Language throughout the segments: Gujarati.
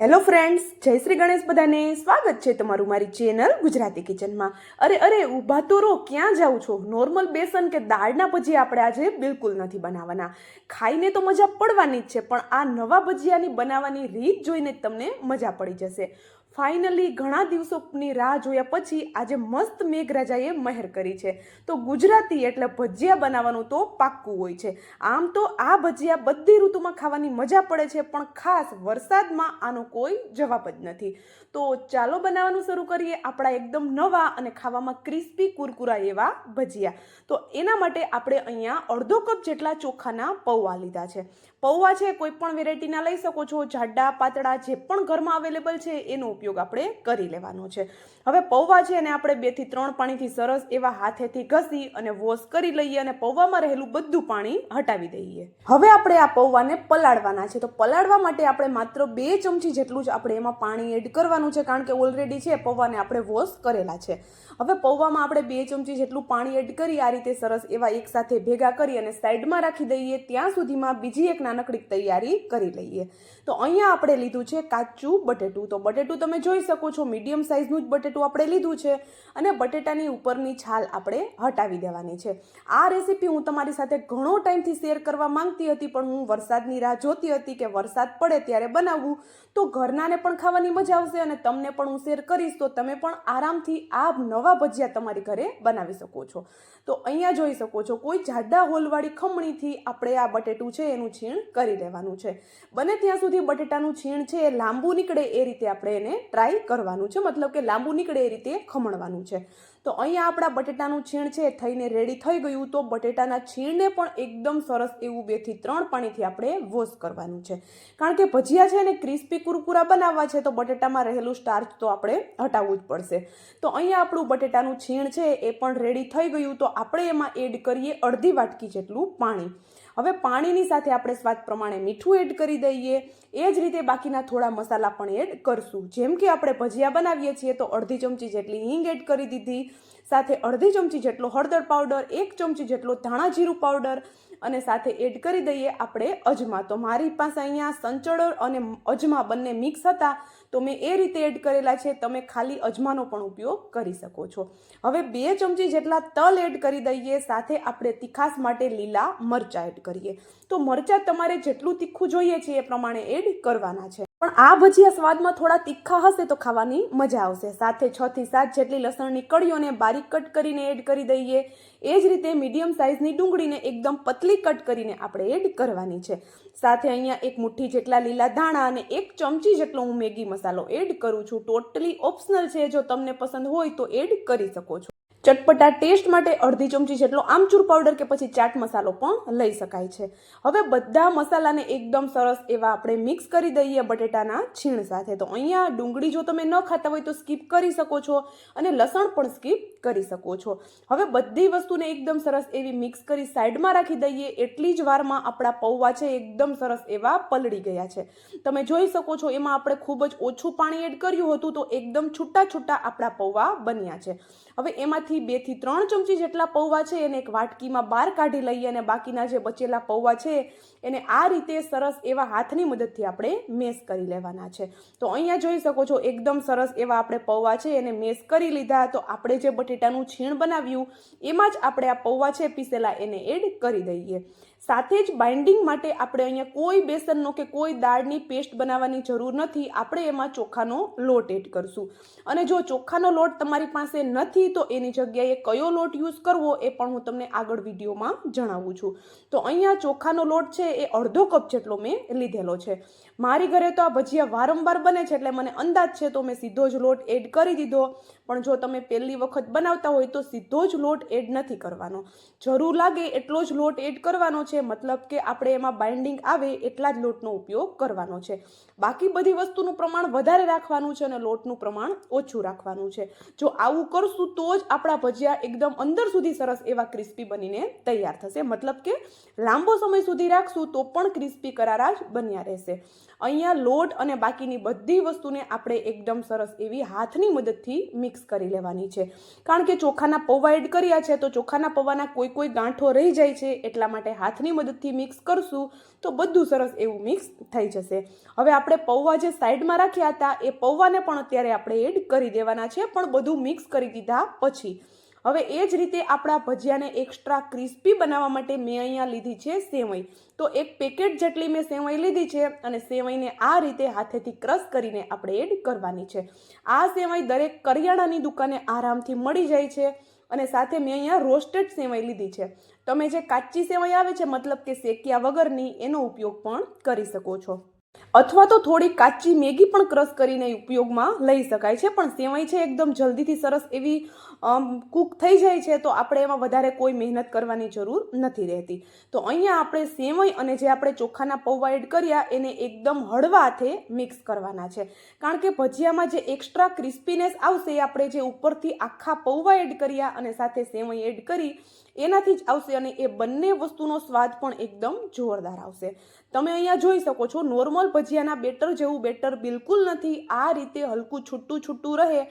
હેલો ફ્રેન્ડ્સ, જય શ્રી ગણેશ. બધાને સ્વાગત છે તમારું મારી ચેનલ ગુજરાતી કિચનમાં. અરે ઊભા તો રહો, ક્યાં જાવ છો? નોર્મલ બેસન કે દાળના ભજીયા આપણે આજે બિલકુલ નથી બનાવવાના. ખાઈને તો મજા પડવાની જ છે, પણ આ નવા ભજીયાની બનાવવાની રીત જોઈને જ તમને મજા પડી જશે. ફાઇનલી ઘણા દિવસોની રાહ જોયા પછી આજે મસ્ત મેઘરાજાએ મહેર કરી છે. તો ગુજરાતી એટલે ભજીયા બનાવવાનું તો પાક્કું હોય છે. આમ તો આ ભજીયા બધી ઋતુમાં ખાવાની મજા પડે છે, પણ ખાસ વરસાદમાં આનો કોઈ જવાબ જ નથી. તો ચાલો બનાવવાનું શરૂ કરીએ આપણા એકદમ નવા અને ખાવામાં ક્રિસ્પી કુરકુરા એવા ભજીયા. તો એના માટે આપણે અહીંયા અડધો કપ જેટલા ચોખાના પૌવા લીધા છે. પૌવા છે કોઈ પણ વેરાયટીના લઈ શકો છો, જાડા પાતળા જે પણ ઘરમાં અવેલેબલ છે એનો ઉપયોગ આપણે કરી લેવાનો છે. હવે પૌવા છે એને આપણે 2 થી 3 પાણીથી સરસ એવા હાથેથી ઘસી અને વોશ કરી લઈએ અને પૌવામાં રહેલું બધું પાણી હટાવી દઈએ. હવે આપણે આ પૌવાને પલાળવાના છે. તો પલાળવા માટે આપણે માત્ર 2 ચમચી જેટલું જ આપણે એમાં પાણી એડ કરવાનું છે, કારણ કે ઓલરેડી છે પૌવાને આપણે વોશ કરેલા છે. હવે પૌવામાં આપણે 2 ચમચી જેટલું પાણી એડ કરી આ રીતે સરસ એવા એકસાથે ભેગા કરી અને સાઈડમાં રાખી દઈએ. ત્યાં સુધીમાં બીજી એક નાનકડી તૈયારી કરી લઈએ. તો અહીંયા આપણે લીધું છે કાચું બટેટું. તો બટેટું તમે જોઈ શકો છો, મીડિયમ સાઇઝનું જ બટેટું આપણે લીધું છે અને બટેટાની ઉપરની છાલ આપણે હટાવી દેવાની છે. આ રેસીપી હું તમારી સાથે ઘણો ટાઈમથી શેર કરવા માંગતી હતી, પણ હું વરસાદની રાહ જોતી હતી કે વરસાદ પડે ત્યારે બનાવવું તો ઘરનાને પણ ખાવાની મજા આવશે અને તમને પણ હું શેર કરીશ તો તમે પણ આરામથી આ નવા ભજીયા તમારી ઘરે બનાવી શકો છો. તો અહીંયા જોઈ શકો છો, કોઈ જાડા હોલવાળી ખમણીથી આપણે આ બટેટું છે એનું છીણ કરી લેવાનું છે. બને ત્યાં સુધી બટેટાનું છીણ છે એ લાંબુ નીકળે એ રીતે આપણે એને ટ્રાય કરવાનું છે, મતલબ કે લાંબુ નીકળે એ રીતે ખમણવાનું છે. તો અહીંયા આપણા બટેટાનું છીણ છે થઈને રેડી થઈ ગયું. તો બટેટાના છીણને પણ એકદમ સરસ એવું 2 થી 3 પાણીથી આપણે વોશ કરવાનું છે, કારણ કે ભજીયા છે ને ક્રિસ્પી કુરકુરા બનાવવા છે તો બટેટામાં રહેલું સ્ટાર્ચ તો આપણે હટાવવું જ પડશે. તો અહીંયા આપણું બટેટાનું છીણ છે એ પણ રેડી થઈ ગયું. તો આપણે એમાં એડ કરીએ અડધી વાટકી જેટલું પાણી. હવે પાણીની સાથે આપણે સ્વાદ પ્રમાણે મીઠું એડ કરી દઈએ. એ જ રીતે બાકીના થોડા મસાલા પણ એડ કરશું. જેમ કે આપણે ભજીયા બનાવીએ છીએ તો અડધી ચમચી જેટલી હિંગ એડ કરી દીધી, સાથે અડધી ચમચી જેટલો હળદર પાવડર, 1 ચમચી જેટલો ધાણા જીરું પાવડર અને સાથે એડ કરી દઈએ આપણે અજમા. તો મારી પાસે અહીંયા સંચળર અને અજમા બંને મિક્સ હતા તો મેં એ રીતે એડ કરેલા છે. તમે ખાલી અજમાનો પણ ઉપયોગ કરી શકો છો. હવે 2 ચમચી જેટલા તલ એડ કરી દઈએ. સાથે આપણે તીખાસ માટે લીલા મરચાં એડ કરીએ. તો મરચાં તમારે જેટલું તીખું જોઈએ છે એ પ્રમાણે એડ કરવાના છે, પણ આ ભજીયા સ્વાદમાં થોડા તીખા હશે તો ખાવાની મજા આવશે. સાથે 6 થી 7 જેટલી લસણની કળીઓને બારીક કટ કરીને એડ કરી દઈએ. એ જ રીતે મીડિયમ સાઇઝની ડુંગળીને એકદમ પતલી કટ કરીને આપણે એડ કરવાની છે. સાથે અહીંયા 1 મુઠ્ઠી જેટલા લીલા ધાણા અને 1 ચમચી જેટલો હું મેગી મસાલો એડ કરું છું. ટોટલી ઓપ્શનલ છે, જો તમને પસંદ હોય તો એડ કરી શકો છો. ચટપટા ટેસ્ટ માટે અડધી ચમચી જેટલો આમચૂર પાવડર કે પછી ચાટ મસાલો પણ લઈ શકાય છે. હવે બધા મસાલાને એકદમ સરસ એવા આપણે મિક્સ કરી દઈએ બટેટાના છીણ સાથે. તો અહીંયા ડુંગળી જો તમે ન ખાતા હોય તો સ્કીપ કરી શકો છો અને લસણ પણ સ્કીપ કરી શકો છો. હવે બધી વસ્તુને એકદમ સરસ એવી મિક્સ કરી સાઈડમાં રાખી દઈએ. એટલી જ વારમાં આપણા પૌવા છે એકદમ સરસ એવા પલળી ગયા છે. તમે જોઈ શકો છો એમાં આપણે ખૂબ જ ઓછું પાણી એડ કર્યું હતું તો એકદમ છૂટા છૂટા આપણા પૌવા બન્યા છે. હવે એમાંથી 2 થી 3 ચમચી જેટલા પૌવા છે એને એક વાટકીમાં બહાર કાઢી લઈએ અને બાકીના જે બચેલા પૌવા છે એને આ રીતે સરસ એવા હાથની મદદથી આપણે મેશ કરી લેવાના છે. તો અહીંયા જોઈ શકો છો એકદમ સરસ એવા આપણે પૌવા છે એને મેશ કરી લીધા. તો આપણે જે બટેટાનું છીણ બનાવ્યું એમાં જ આપણે આ પૌવા છે પીસેલા એને એડ કરી દઈએ. સાથે જ બાઇન્ડિંગ માટે આપણે અહીંયા કોઈ બેસનનો કે કોઈ દાળની પેસ્ટ બનાવવાની જરૂર નથી. આપણે એમાં ચોખાનો લોટ એડ કરશું અને જો ચોખાનો લોટ તમારી પાસે નથી તો એની જગ્યાએ કયો લોટ યુઝ કરવો એ પણ હું તમને આગળ વિડીયોમાં જણાવું છું. તો અહીંયા ચોખાનો લોટ છે એ અડધો કપ જેટલો મેં લીધેલો છે. મારી ઘરે તો આ ભજીયા વારંવાર બને છે એટલે મને અંદાજ છે તો મેં સીધો જ લોટ એડ કરી દીધો. પણ જો તમે પહેલી વખત બનાવતા હોય તો સીધો જ લોટ એડ નથી કરવાનો, જરૂર લાગે એટલો જ લોટ એડ કરવાનો છે. મતલબ કે આપણે એમાં બાઇન્ડિંગ આવે એટલા જ લોટનો ઉપયોગ કરવાનો છે. બાકી બધી વસ્તુનું પ્રમાણ વધારે રાખવાનું છે અને લોટનું પ્રમાણ ઓછું રાખવાનું છે. જો આવું કરશું તો જ આપણા ભજીયા એકદમ અંદર સુધી સરસ એવા ક્રિસ્પી બનીને તૈયાર થશે. મતલબ કે લાંબો સમય સુધી રાખશું તો પણ ક્રિસ્પી કરારા જ બન્યા રહેશે. અહીંયા લોટ અને બાકીની બધી વસ્તુને આપણે એકદમ સરસ એવી હાથની મદદથી મિક્સ કરી લેવાની છે, કારણ કે ચોખાના પૌવા એડ કર્યા છે તો ચોખાના પૌવાના કોઈ ગાંઠો રહી જાય છે, એટલા માટે હાથની મદદથી મિક્સ કરશું તો બધું સરસ એવું મિક્સ થઈ જશે. હવે આપણે પૌવા જે સાઈડમાં રાખ્યા હતા એ પૌવાને પણ અત્યારે આપણે એડ કરી દેવાના છે, પણ બધું મિક્સ કરી દીધા પછી. હવે એ જ રીતે આપણા ભજીયાને એક્સ્ટ્રા ક્રિસ્પી બનાવવા માટે મેં અહીંયા લીધી છે સેવઈ. તો એક પેકેટ જેટલી મેં સેવઈ લીધી છે અને સેવઈને આ રીતે હાથેથી ક્રશ કરીને આપણે એડ કરવાની છે. આ સેવઈ દરેક કરિયાણાની દુકાને આરામથી મળી જાય છે. અને સાથે મેં અહીંયા રોસ્ટેડ સેવઈ લીધી છે. તમે જે કાચી સેવઈ આવે છે, મતલબ કે શેક્યા વગરની, એનો ઉપયોગ પણ કરી શકો છો, અથવા તો થોડી કાચી મેગી પણ ક્રશ કરીને ઉપયોગમાં લઈ શકાય છે. પણ સેવઈ છે એકદમ જલ્દીથી સરસ એવી કૂક થઈ જાય છે, તો આપણે એમાં વધારે કોઈ મહેનત કરવાની જરૂર નથી રહેતી. તો અહીંયા આપણે સેવઈ અને જે આપણે ચોખાના પૌવા એડ કર્યા એને એકદમ હળવા હાથે મિક્સ કરવાના છે, કારણ કે ભજીયામાં જે એક્સ્ટ્રા ક્રિસ્પીનેસ આવશે એ આપણે જે ઉપરથી આખા પૌવા એડ કર્યા અને સાથે સેવઈ એડ કરી એનાથી જ આવશે, અને એ બંને વસ્તુનો સ્વાદ પણ એકદમ જોરદાર આવશે. તમે અહીંયા જોઈ શકો છો, નોર્મલ ભજીયાના બેટર જેવું બેટર બિલકુલ નથી. આ રીતે હલકું છૂટું રહે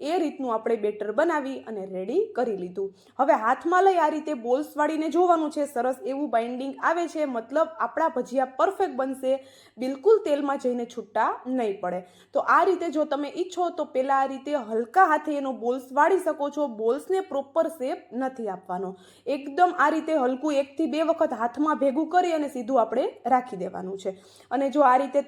એ રીતનું આપણે બેટર બનાવી અને રેડી કરી લીધું. હવે હાથમાં લઈ આ રીતે બોલ્સ વાળીને જોવાનું છે, સરસ એવું બાઇન્ડિંગ આવે છે, મતલબ આપણા ભજીયા પરફેક્ટ બનશે, બિલકુલ તેલમાં જઈને છૂટા નહીં પડે. તો આ રીતે જો તમે ઈચ્છો તો પહેલાં આ રીતે હલકા હાથે એનો બોલ્સ વાળી શકો છો. બોલ્સને પ્રોપર શેપ નથી આપવાનો, એકદમ આ રીતે હલકું 1 થી 2 વખત હાથમાં ભેગું કરી અને સીધું આપણે રાખી દેવાનું છે. અને જો આ રીતે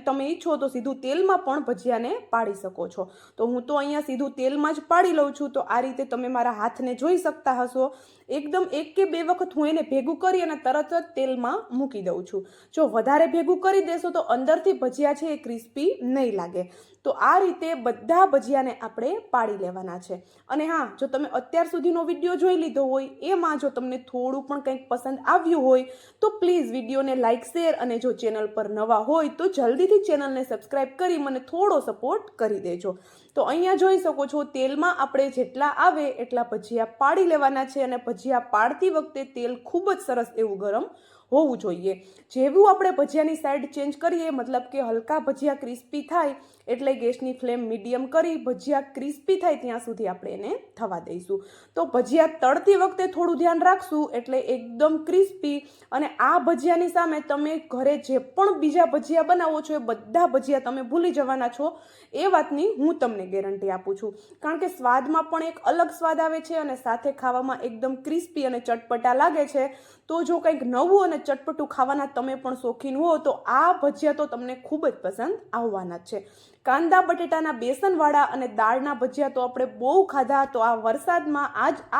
તમે ઈચ્છો તો સીધું તેલમાં પણ ભજીયાને પાડી શકો છો. તો હું તો અહીંયા સીધું તેલમાં જ પાડી લઉં છું. તો આ રીતે તમે મારા હાથને જોઈ શકતા હશો, એકદમ 1 કે 2 વખત હું એને ભેગું કરી અને તરત જ તેલમાં મૂકી દઉં છું. જો વધારે ભેગું કરી દેશો તો અંદરથી ભજીયા છે એ ક્રિસ્પી નહીં લાગે. તો આ રીતે બધા ભજીયાને આપણે પાડી લેવાના છે. અને હા, જો તમે અત્યાર સુધીનો વિડીયો જોઈ લીધો હોય, એમાં જો તમને થોડું પણ કંઈક પસંદ આવ્યું હોય તો પ્લીઝ વિડીયોને લાઇક, શેર, અને જો ચેનલ પર નવા હોય તો જલ્દીથી ચેનલને સબસ્ક્રાઈબ કરી મને થોડો સપોર્ટ કરી દેજો. તો અહીંયા જોઈ શકો છો, તેલમાં આપણે જેટલા આવે એટલા ભજીયા પાડી લેવાના છે, અને ભજીયા પાડતી વખતે તેલ ખૂબ જ સરસ એવું ગરમ હોવું જોઈએ. જેવું આપણે ભજીયાની સાઈડ ચેન્જ કરીએ, મતલબ કે હલકા ભજીયા ક્રિસ્પી થાય એટલે ગેસની ફ્લેમ મીડિયમ કરી ભજીયા ક્રિસ્પી થાય ત્યાં સુધી આપણે એને થવા દઈશું. તો ભજીયા તળતી વખતે થોડું ધ્યાન રાખશું એટલે એકદમ ક્રિસ્પી. અને આ ભજીયાની સામે તમે ઘરે જે પણ બીજા ભજીયા બનાવો છો એ બધા ભજીયા તમે ભૂલી જવાના છો, એ વાતની હું તમને ગેરંટી આપું છું, કારણ કે સ્વાદમાં પણ એક અલગ સ્વાદ આવે છે અને સાથે ખાવામાં એકદમ ક્રિસ્પી અને ચટપટા લાગે છે. તો જો કંઈક નવું અને ચટપટું ખાવાના તમે પણ શોખીન હો તો આ ભજીયા તો તમને ખૂબ જ પસંદ આવવાના જ છે. કાંદા બટેટાના બેસનવાળા અને દાળના ભજીયા તો આપણે બહુ ખાધા, તો આ વરસાદમાં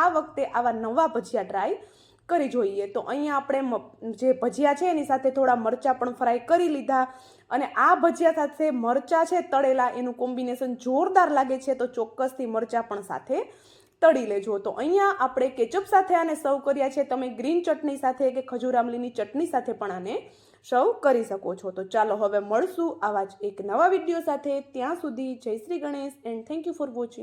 આ વખતે આવા નવા ભજીયા ટ્રાય કરી જોઈએ. તો અહીંયા આપણે જે ભજીયા છે એની સાથે થોડા મરચાં પણ ફ્રાય કરી લીધા, અને આ ભજીયા સાથે મરચાં છે તળેલા, એનું કોમ્બિનેશન જોરદાર લાગે છે, તો ચોક્કસથી મરચાં પણ સાથે તળી લેજો. તો અહીંયા આપણે કેચઅપ સાથે આને સર્વ કર્યા છે. તમે ગ્રીન ચટણી સાથે કે ખજૂર આમલીની ચટણી સાથે પણ આને સર્વ કરી શકો છો. તો ચાલો હવે મળશું આવા જ એક નવા વિડીયો સાથે. ત્યાં સુધી જય Shri Ganesh and thank you for watching.